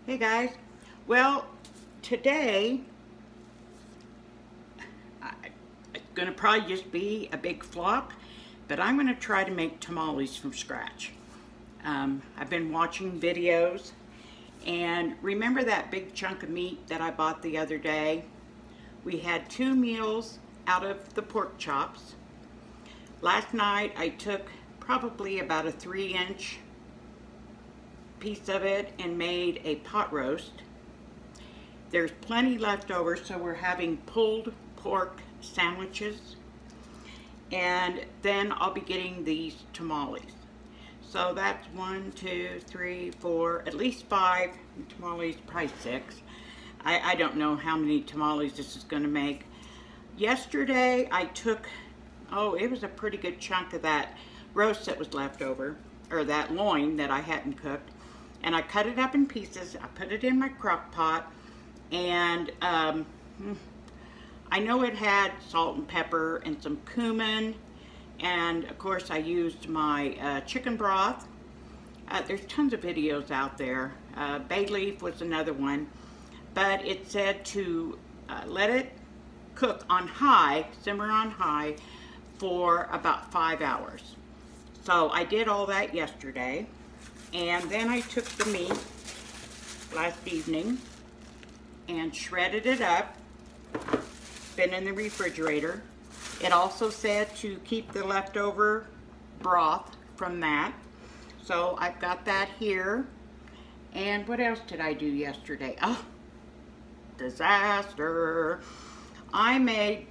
Hey guys, well today it's gonna probably just be a big flop, but I'm gonna try to make tamales from scratch. I've been watching videos, and remember that big chunk of meat that I bought the other day? We had 2 meals out of the pork chops. Last night I took probably about a 3-inch piece of it and made a pot roast. There's plenty left over, so we're having pulled pork sandwiches, and then I'll be getting these tamales. So that's 1, 2, 3, 4, at least 5 tamales, probably 6. I don't know how many tamales this is going to make. Yesterday I took, it was a pretty good chunk of that roast that was left over, or that loin that I hadn't cooked, and I cut it up in pieces. I put it in my crock pot, and I know it had salt and pepper and some cumin, and of course I used my chicken broth. There's tons of videos out there. Bay leaf was another one, but it said to let it cook on high, simmer on high, for about 5 hours. So I did all that yesterday. And then I took the meat last evening and shredded it up. Been in the refrigerator. It also said to keep the leftover broth from that. So I've got that here. And what else did I do yesterday? Oh, disaster. I made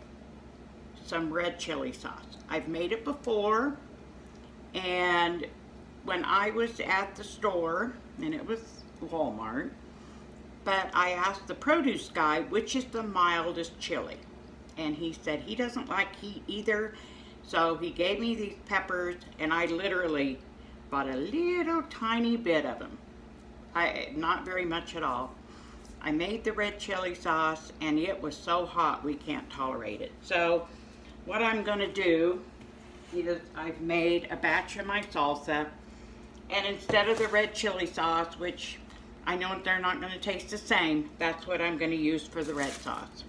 some red chili sauce. I've made it before, and when I was at the store, and it was Walmart, but I asked the produce guy which is the mildest chili, and he said he doesn't like heat either, so he gave me these peppers, and I literally bought a little tiny bit of them. Not very much at all. I made the red chili sauce, and it was so hot we can't tolerate it. So what I'm going to do is I've made a batch of my salsa, and instead of the red chili sauce, which I know they're not going to taste the same, that's what I'm going to use for the red sauce.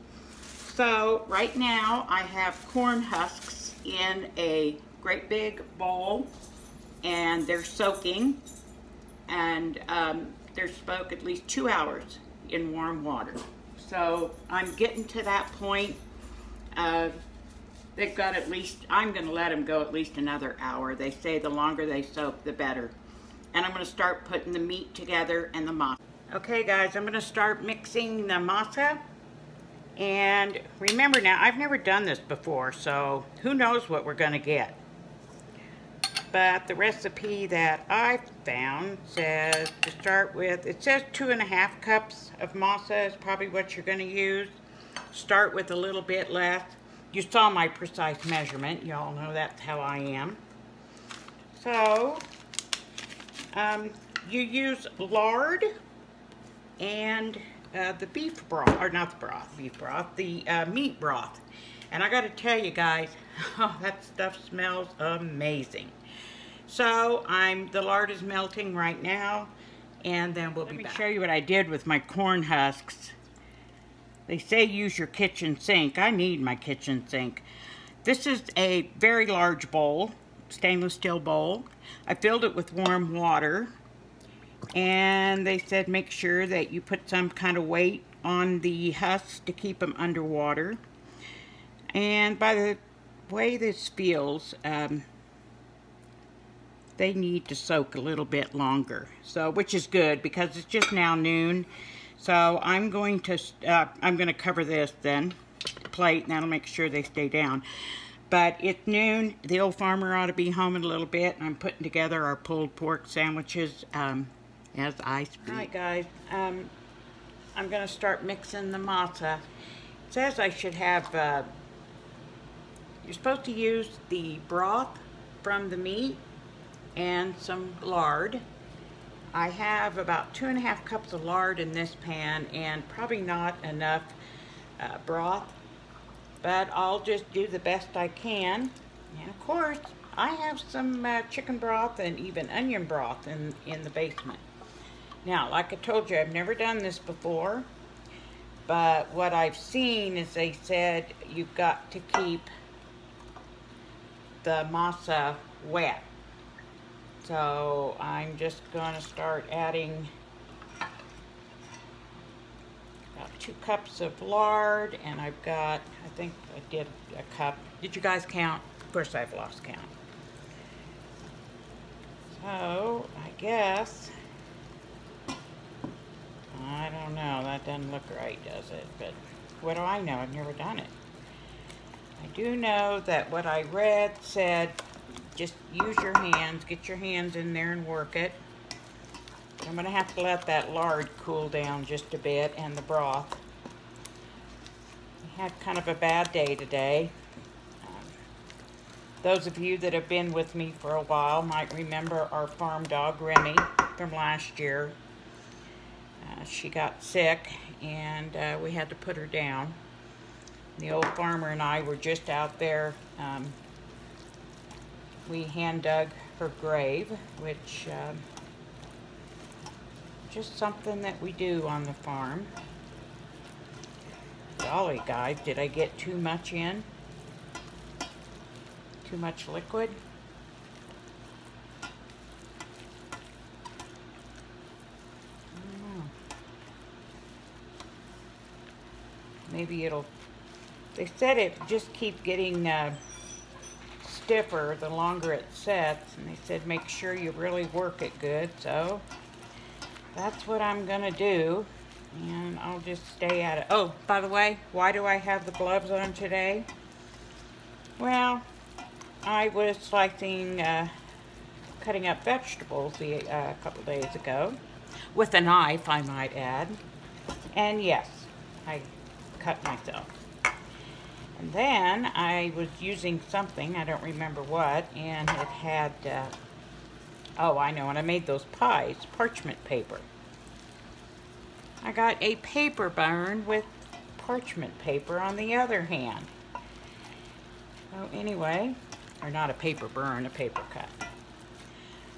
So right now I have corn husks in a great big bowl, and they're soaking, and they're smoked at least 2 hours in warm water. So I'm getting to that point. They've got at least, I'm going to let them go at least another hour. They say the longer they soak, the better. And I'm going to start putting the meat together and the masa. Okay guys, I'm going to start mixing the masa. And remember now, I've never done this before, so who knows what we're going to get. But the recipe that I found says to start with, it says 2.5 cups of masa is probably what you're going to use. Start with a little bit less. You saw my precise measurement. Y'all know that's how I am. So, you use lard and the beef broth, or not the broth, beef broth, the meat broth. And I got to tell you guys, that stuff smells amazing. So the lard is melting right now, and then we'll be back. Let me show you what I did with my corn husks. They say use your kitchen sink. I need my kitchen sink. This is a very large bowl, stainless steel bowl. I filled it with warm water, and they said make sure that you put some kind of weight on the husks to keep them underwater. And by the way this feels, they need to soak a little bit longer, so which is good because it's just now noon. So I'm going to cover this then, plate, and that'll make sure they stay down. But it's noon. The old farmer ought to be home in a little bit, and I'm putting together our pulled pork sandwiches as I speak. All right, guys, I'm going to start mixing the masa. It says I should have, you're supposed to use the broth from the meat and some lard. I have about 2.5 cups of lard in this pan, and probably not enough broth, but I'll just do the best I can. And of course, I have some chicken broth and even onion broth in the basement. Now, like I told you, I've never done this before, but what I've seen is they said you've got to keep the masa wet. So I'm just going to start adding about 2 cups of lard, and I've got, I think I did a cup. Did you guys count? Of course I've lost count. So I guess, I don't know, that doesn't look right, does it? But what do I know? I've never done it. I do know that what I read said just use your hands, get your hands in there and work it. I'm going to have to let that lard cool down just a bit, and the broth. I had kind of a bad day today. Those of you that have been with me for a while might remember our farm dog, Remy, from last year. She got sick, and we had to put her down. The old farmer and I were just out there. We hand dug her grave, which just something that we do on the farm. Golly, guys, did I get too much in? Too much liquid? I don't know. Maybe it'll... They said it just keep getting stiffer the longer it sets, and they said make sure you really work it good, so that's what I'm gonna do, and I'll just stay at it. Oh, by the way, why do I have the gloves on today? Well, I was slicing, cutting up vegetables a couple days ago, with a knife, I might add, and yes, I cut myself. And then I was using something, I don't remember what, and it had, oh, I know, and I made those pies, parchment paper. I got a paper burn with parchment paper on the other hand. So anyway, or not a paper burn, a paper cut.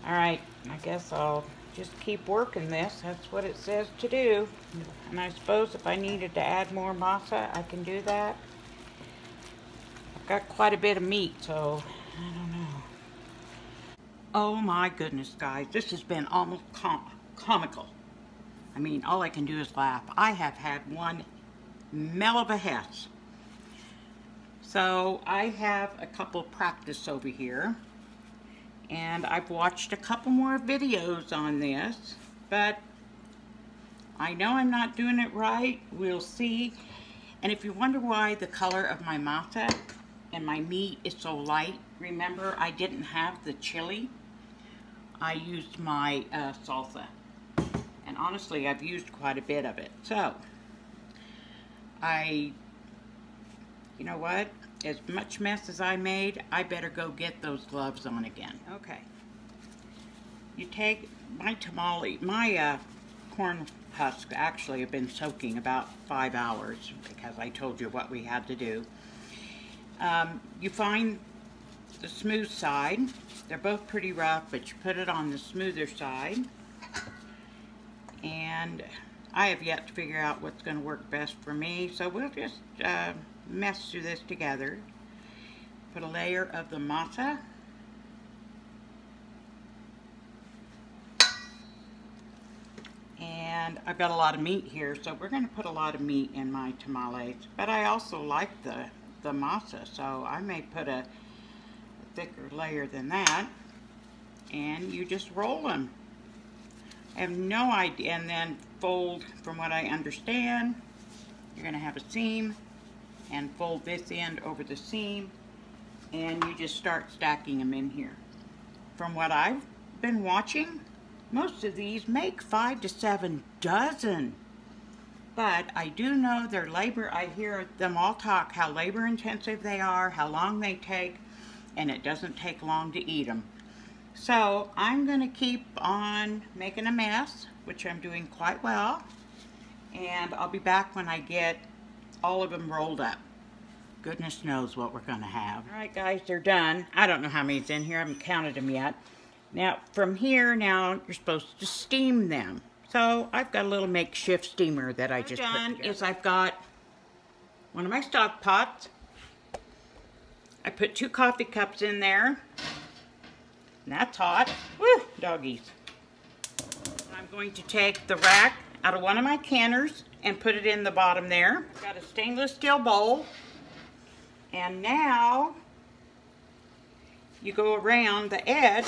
All right, I guess I'll just keep working this. That's what it says to do. And I suppose if I needed to add more masa, I can do that. Got quite a bit of meat, so I don't know. Oh my goodness, guys, this has been almost comical. I mean, all I can do is laugh. I have had one mell of a hess. So I have a couple practice over here, and I've watched a couple more videos on this, but I know I'm not doing it right. We'll see. And if you wonder why the color of my masa and my meat is so light, remember I didn't have the chili. I used my salsa, and honestly I've used quite a bit of it. So you know what, as much mess as I made, I better go get those gloves on again. Okay, you take my tamale, my corn husks actually have been soaking about 5 hours because I told you what we had to do. You find the smooth side. They're both pretty rough, but you put it on the smoother side. And I have yet to figure out what's going to work best for me, so we'll just mess through this together. Put a layer of the masa. And I've got a lot of meat here, so we're going to put a lot of meat in my tamales. But I also like the masa, so I may put a thicker layer than that. And you just roll them. I have no idea. And then fold, from what I understand, you're going to have a seam, and fold this end over the seam, and you just start stacking them in here. From what I've been watching, most of these make 5 to 7 dozen. But I do know their labor, I hear them all talk how labor intensive they are, how long they take, and it doesn't take long to eat them. So I'm going to keep on making a mess, which I'm doing quite well, and I'll be back when I get all of them rolled up. Goodness knows what we're going to have. All right, guys, they're done. I don't know how many's in here. I haven't counted them yet. Now, from here, now you're supposed to steam them. So I've got a little makeshift steamer that I just put together. What I've done is I've got one of my stock pots. I put 2 coffee cups in there. And that's hot. Woo, doggies. I'm going to take the rack out of one of my canners and put it in the bottom there. I've got a stainless steel bowl. And now you go around the edge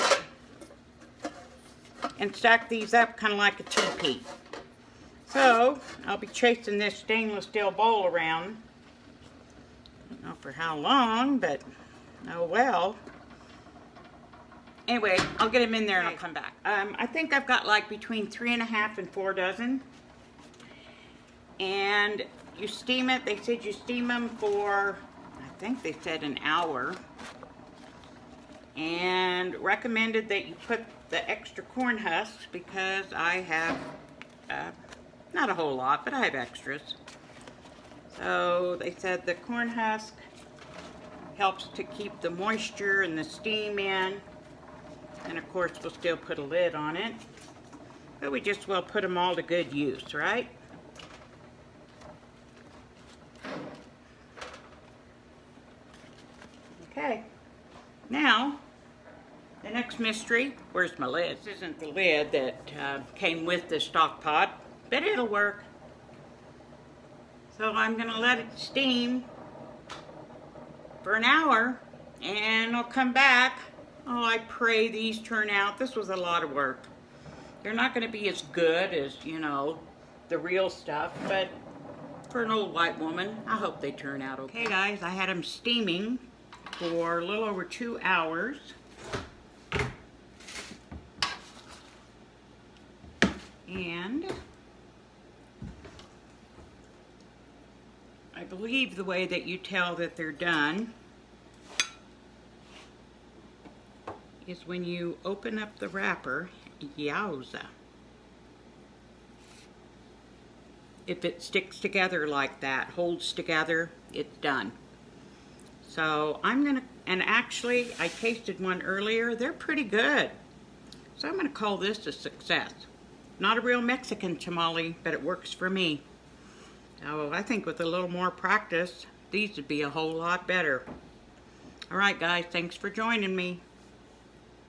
and stack these up kind of like a teepee. So I'll be chasing this stainless steel bowl around. I don't know for how long, but oh well. Anyway, I'll get them in there and I'll come back. I think I've got like between 3.5 and 4 dozen. And you steam it. They said you steam them for, I think they said an hour. And recommended that you put the extra corn husks because I have, not a whole lot, but I have extras. So they said the corn husk helps to keep the moisture and the steam in. And of course we'll still put a lid on it. But we just will put them all to good use, right? Okay. Now, the next mystery, where's my lid? This isn't the lid that came with the stock pot, but it'll work. So I'm gonna let it steam for an hour and I'll come back. Oh, I pray these turn out. This was a lot of work. They're not gonna be as good as, you know, the real stuff, but for an old white woman, I hope they turn out okay. Okay guys, I had them steaming for a little over 2 hours. And I believe the way that you tell that they're done is when you open up the wrapper. Yowza. If it sticks together like that, holds together, it's done. So I'm gonna, and actually I tasted one earlier, they're pretty good. So I'm gonna call this a success. Not a real Mexican tamale, but it works for me. So I think with a little more practice, these would be a whole lot better. All right guys, thanks for joining me.